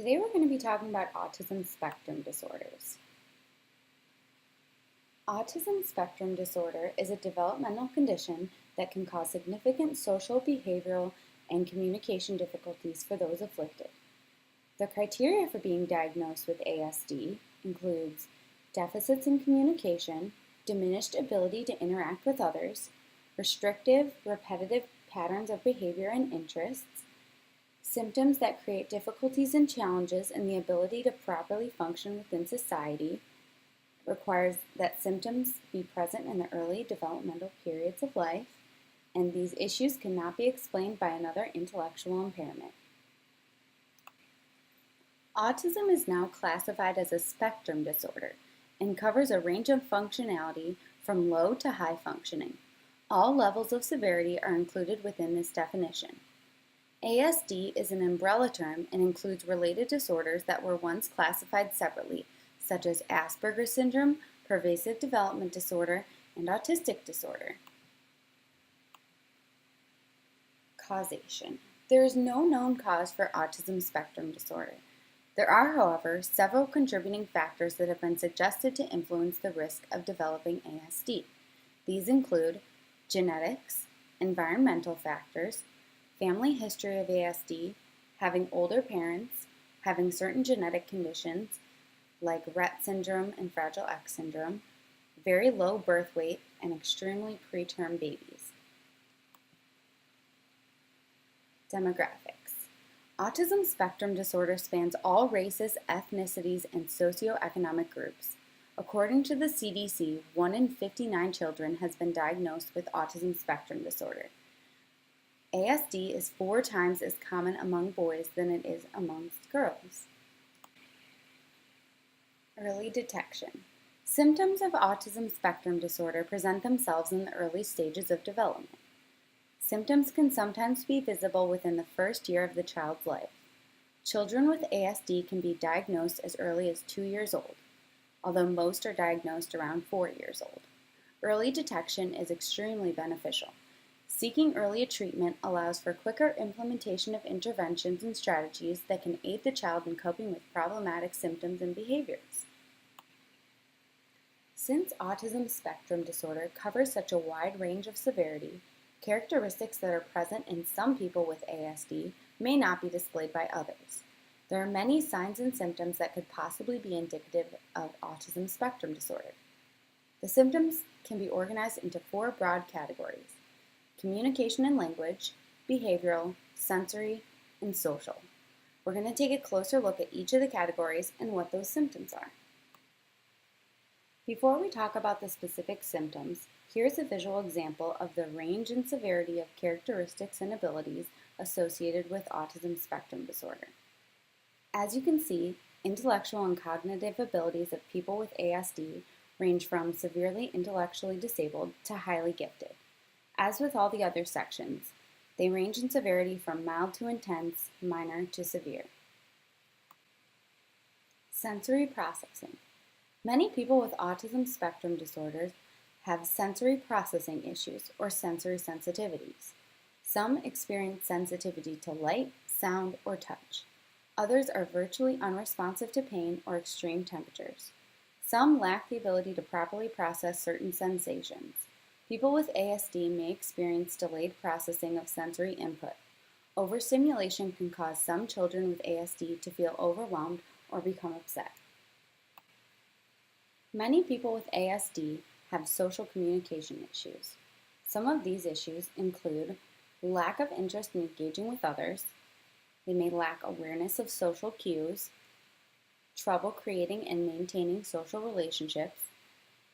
Today we're going to be talking about autism spectrum disorders. Autism spectrum disorder is a developmental condition that can cause significant social, behavioral, and communication difficulties for those afflicted. The criteria for being diagnosed with ASD includes deficits in communication, diminished ability to interact with others, restrictive, repetitive patterns of behavior and interests, symptoms that create difficulties and challenges in the ability to properly function within society, requires that symptoms be present in the early developmental periods of life, and these issues cannot be explained by another intellectual impairment. Autism is now classified as a spectrum disorder and covers a range of functionality from low to high functioning. All levels of severity are included within this definition. ASD is an umbrella term and includes related disorders that were once classified separately, such as Asperger's syndrome, pervasive development disorder, and autistic disorder. Causation. There is no known cause for autism spectrum disorder. There are, however, several contributing factors that have been suggested to influence the risk of developing ASD. These include genetics, environmental factors, family history of ASD, having older parents, having certain genetic conditions like Rett syndrome and Fragile X syndrome, very low birth weight, and extremely preterm babies. Demographics. Autism spectrum disorder spans all races, ethnicities, and socioeconomic groups. According to the CDC, 1 in 59 children has been diagnosed with autism spectrum disorder. ASD is 4 times as common among boys than it is amongst girls. Early detection. Symptoms of autism spectrum disorder present themselves in the early stages of development. Symptoms can sometimes be visible within the first year of the child's life. Children with ASD can be diagnosed as early as 2 years old, although most are diagnosed around 4 years old. Early detection is extremely beneficial. Seeking early treatment allows for quicker implementation of interventions and strategies that can aid the child in coping with problematic symptoms and behaviors. Since autism spectrum disorder covers such a wide range of severity, characteristics that are present in some people with ASD may not be displayed by others. There are many signs and symptoms that could possibly be indicative of autism spectrum disorder. The symptoms can be organized into 4 broad categories: communication and language, behavioral, sensory, and social. We're going to take a closer look at each of the categories and what those symptoms are. Before we talk about the specific symptoms, here's a visual example of the range and severity of characteristics and abilities associated with autism spectrum disorder. As you can see, intellectual and cognitive abilities of people with ASD range from severely intellectually disabled to highly gifted. As with all the other sections, they range in severity from mild to intense, minor to severe. Sensory processing. Many people with autism spectrum disorders have sensory processing issues or sensory sensitivities. Some experience sensitivity to light, sound, or touch. Others are virtually unresponsive to pain or extreme temperatures. Some lack the ability to properly process certain sensations. People with ASD may experience delayed processing of sensory input. Overstimulation can cause some children with ASD to feel overwhelmed or become upset. Many people with ASD have social communication issues. Some of these issues include lack of interest in engaging with others. They may lack awareness of social cues, trouble creating and maintaining social relationships,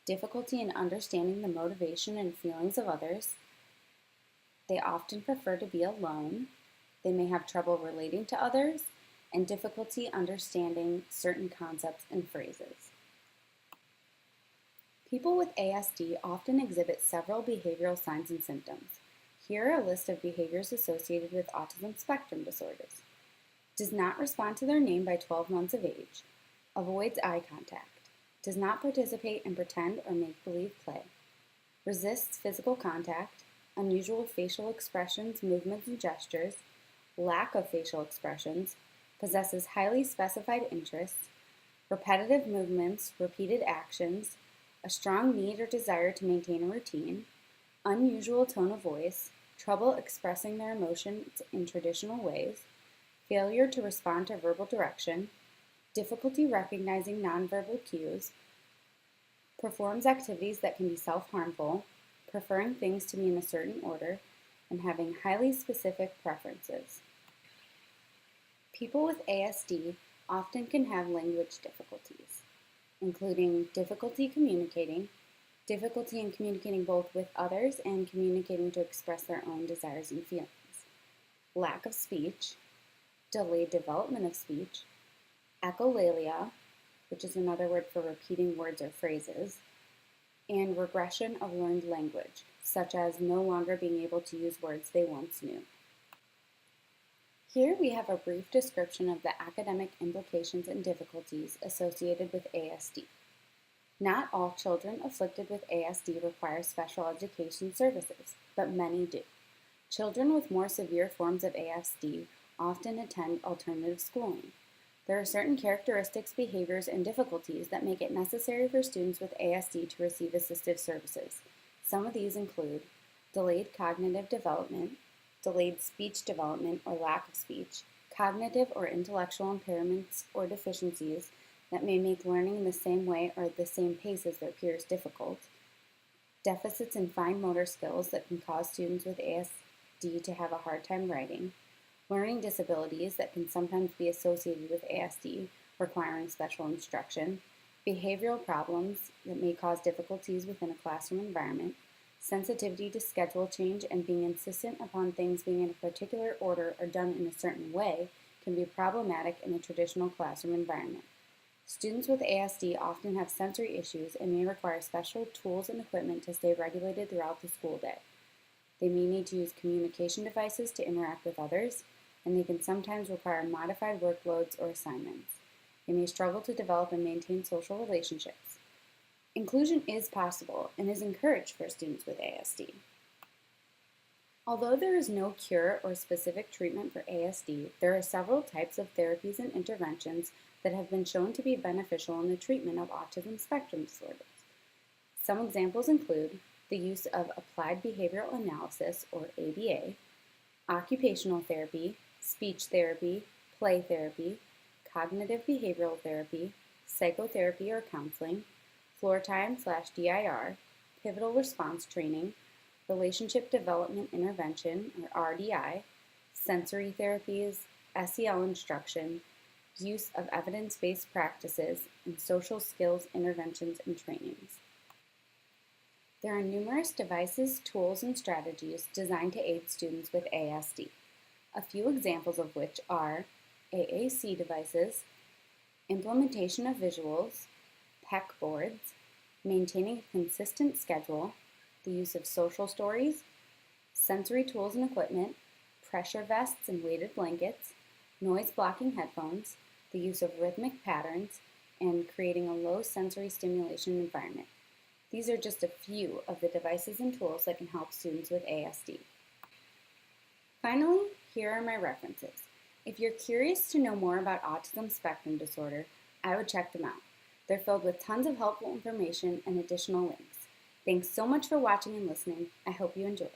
difficulty in understanding the motivation and feelings of others. They often prefer to be alone. They may have trouble relating to others and difficulty understanding certain concepts and phrases. People with ASD often exhibit several behavioral signs and symptoms. Here are a list of behaviors associated with autism spectrum disorders. Does not respond to their name by 12 months of age. Avoids eye contact. Does not participate in pretend or make-believe play. Resists physical contact. Unusual facial expressions, movements, and gestures. Lack of facial expressions. possesses highly specified interests, repetitive movements, repeated actions, a strong need or desire to maintain a routine, unusual tone of voice, trouble expressing their emotions in traditional ways, failure to respond to verbal direction, difficulty recognizing nonverbal cues, performs activities that can be self-harmful, preferring things to be in a certain order, and having highly specific preferences. People with ASD often can have language difficulties, including difficulty in communicating both with others and communicating to express their own desires and feelings, lack of speech, delayed development of speech, echolalia, which is another word for repeating words or phrases, and regression of learned language, such as no longer being able to use words they once knew. Here we have a brief description of the academic implications and difficulties associated with ASD. Not all children afflicted with ASD require special education services, but many do. Children with more severe forms of ASD often attend alternative schooling. There are certain characteristics, behaviors, and difficulties that make it necessary for students with ASD to receive assistive services. Some of these include delayed cognitive development, delayed speech development or lack of speech, cognitive or intellectual impairments or deficiencies that may make learning in the same way or at the same pace as their peers difficult, deficits in fine motor skills that can cause students with ASD to have a hard time writing, learning disabilities that can sometimes be associated with ASD, requiring special instruction, behavioral problems that may cause difficulties within a classroom environment, sensitivity to schedule change and being insistent upon things being in a particular order or done in a certain way can be problematic in a traditional classroom environment. Students with ASD often have sensory issues and may require special tools and equipment to stay regulated throughout the school day. They may need to use communication devices to interact with others, and they can sometimes require modified workloads or assignments. They may struggle to develop and maintain social relationships. Inclusion is possible and is encouraged for students with ASD. Although there is no cure or specific treatment for ASD, there are several types of therapies and interventions that have been shown to be beneficial in the treatment of autism spectrum disorders. Some examples include the use of applied behavioral analysis, or ABA, occupational therapy, speech therapy, play therapy, cognitive behavioral therapy, psychotherapy or counseling, floor time/DIR, pivotal response training, relationship development intervention, or RDI, sensory therapies, SEL instruction, use of evidence-based practices, and social skills interventions and trainings. There are numerous devices, tools, and strategies designed to aid students with ASD, a few examples of which are AAC devices, implementation of visuals, PEC boards, maintaining a consistent schedule, the use of social stories, sensory tools and equipment, pressure vests and weighted blankets, noise blocking headphones, the use of rhythmic patterns, and creating a low sensory stimulation environment. These are just a few of the devices and tools that can help students with ASD. Finally, here are my references. If you're curious to know more about autism spectrum disorder, I would check them out. They're filled with tons of helpful information and additional links. Thanks so much for watching and listening. I hope you enjoyed.